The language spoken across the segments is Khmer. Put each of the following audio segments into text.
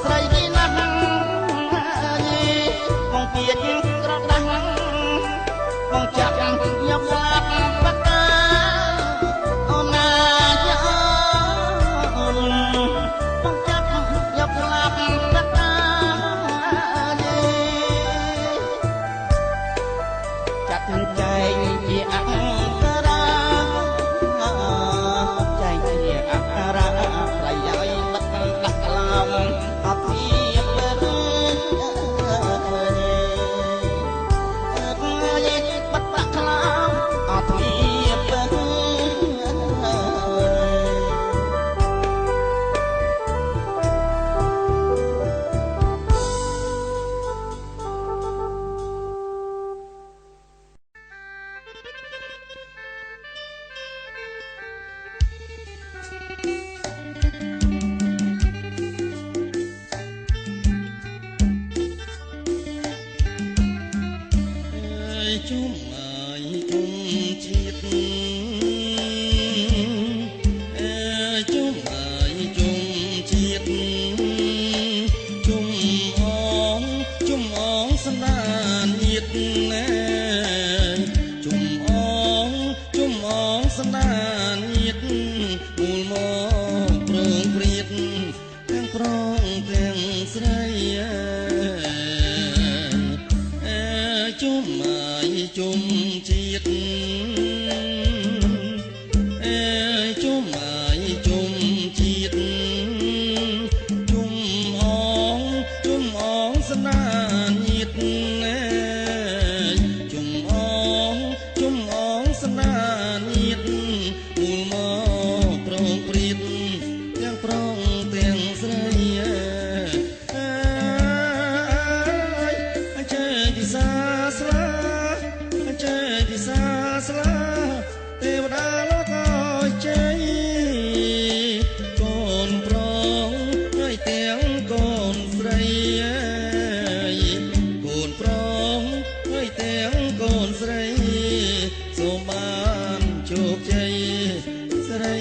ស មូលមកប្រងព្រៀតទាំងប្រងទាំងស្រីជុំអាយជុំជាតិជុំអាយជុំជាតិជុំអងស្នាញាតជុំអងស្នាញាតមូលមកប្រងព្រៀតទាំងប្រងទាំងស្រីចេះពិសាស្លាចេះពិសាស្លាទេវតាលោកអើយជ័យកូនប្រងហើយទាំងកូនស្រីកូនប្រងហើយទាំងកូនស្រីសូមបានជោគជ័យស្រី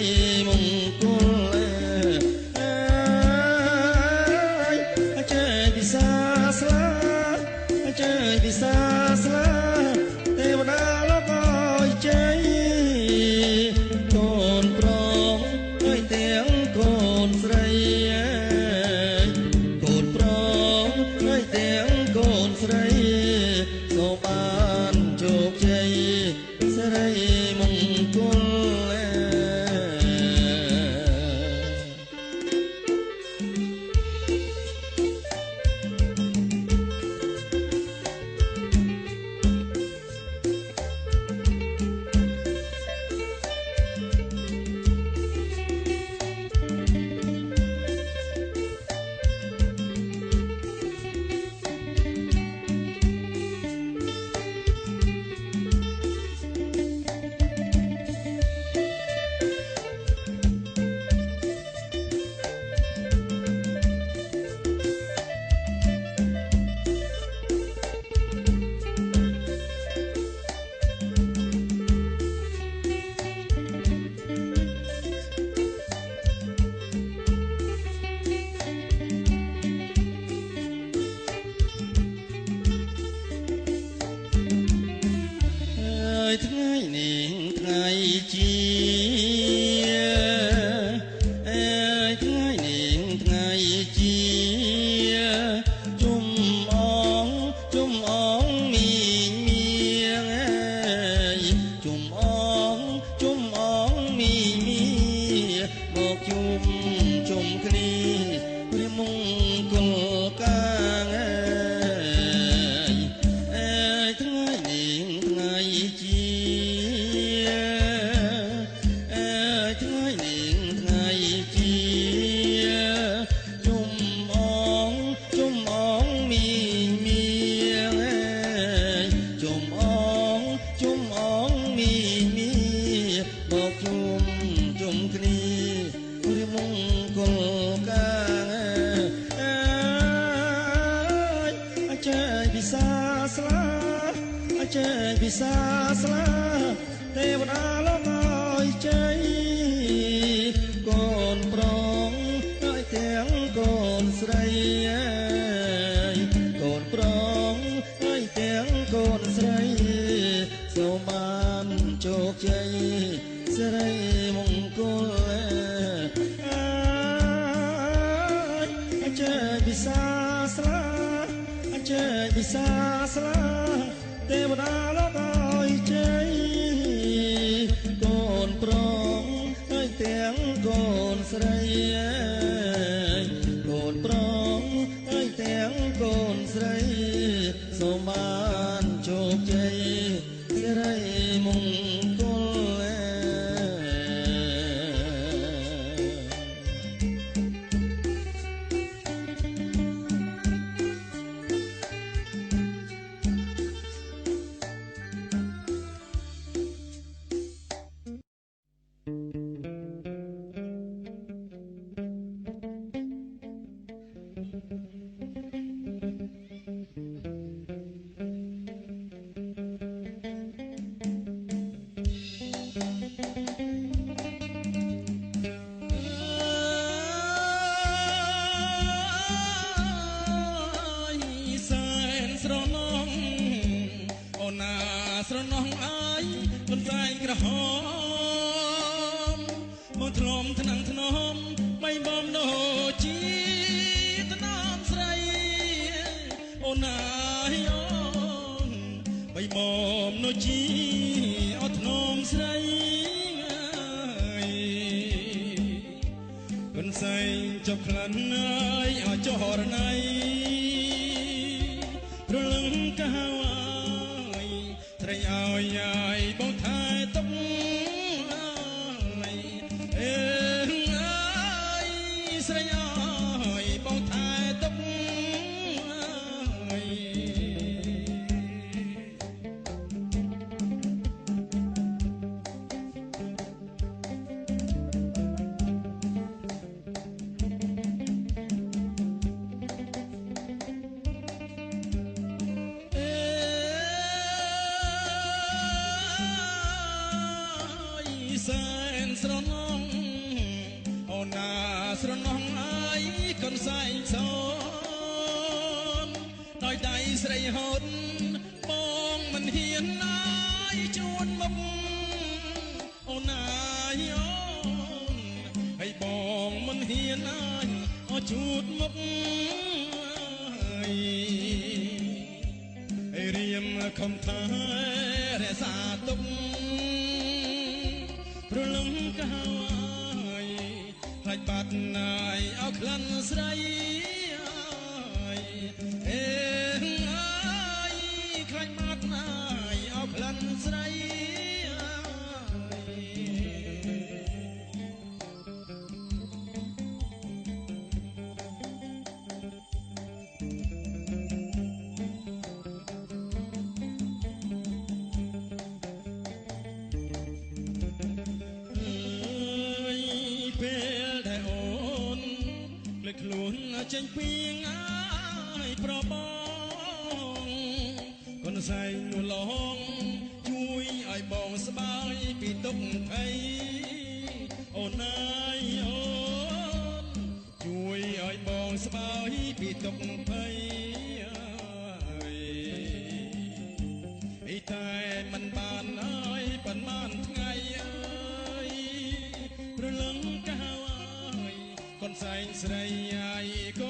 មង្គលចេះពិសាស្លាចេះពិសាស្លាទេវតាលោកអើយជ័យកូនប្រងហើយទាំងកូនស្រីកូនប្រងហើយទាំងកូនស្រីសូមបានជោគជ័យស្រីមង្គលថ្ងៃនេះថ្ងៃជាថ្ងៃនេះថ្ងៃជាជុំអងមីមីជុំអងមីមីមកជុំគ្នាព្រះមង្គលកាងថ្ងៃនេះថ្ងៃជាថ្ងៃនេះថ្ងៃជាជុំអងមីមីជុំអងមីមីមកជុំគ្នាព្រះមង្គលកាងចេះពិសាស្លាចេះពិសាស្លាទេវតាលោកអើយជ័យកូនប្រងហើយទាំងកូនស្រីកូនប្រងហើយទាំងកូនស្រីសូមបានជោគជ័យស្រីមង្គលចេះពិសាស្លាចេះពិសាស្លាទេវតាលោកអើយជ័យកូនប្រងហើយទាំងកូនស្រីកូនប្រងហើយទាំងកូនស្រីសូមបានជោគជ័យស្រីមង្គល ធ្នមថ្នាំងធ្នមបីបំដោជីថ្នមស្រីអូនណាយអូនបីបំនោជីអត់ធ្នមស្រីកូនសែងចុកក្លិនអើយអចោរណៃរលឹងកាវអើយត្រេញអើយយាយបងថែទុកអេអើយស្រេញអើយបងថែទុកសែនស្រណងអូនណាស្រណងអើយកូនសែងសូនដោយដៃស្រីហូតបងមិនហ៊ានណាយជួនមុខអូនណាអូនហើយបងមិនហ៊ានណាយអជួតមុខហើយរៀមខំថែរក្សាទុកព្រលឹងកាវអើយខ្លាចបាត់ណាយអោក្លិនស្រីអេអើយខ្លាចបាត់ណាយអោក្លិនស្រីពេលដែលអូនលើកខ្លួនចេញពីងាយប្របងកូនសែងនោះឡងជួយឲ្យបងស្បាយពីទុក្ខភ័យអូនណាយអូនជួយឲ្យបងស្បាយពីទុក្ខភ័យអីតែមិនបានអើយប៉ុន្មានថ្ងៃព្រលឹងកាវអើយកូនសែងស្រីអាយក៏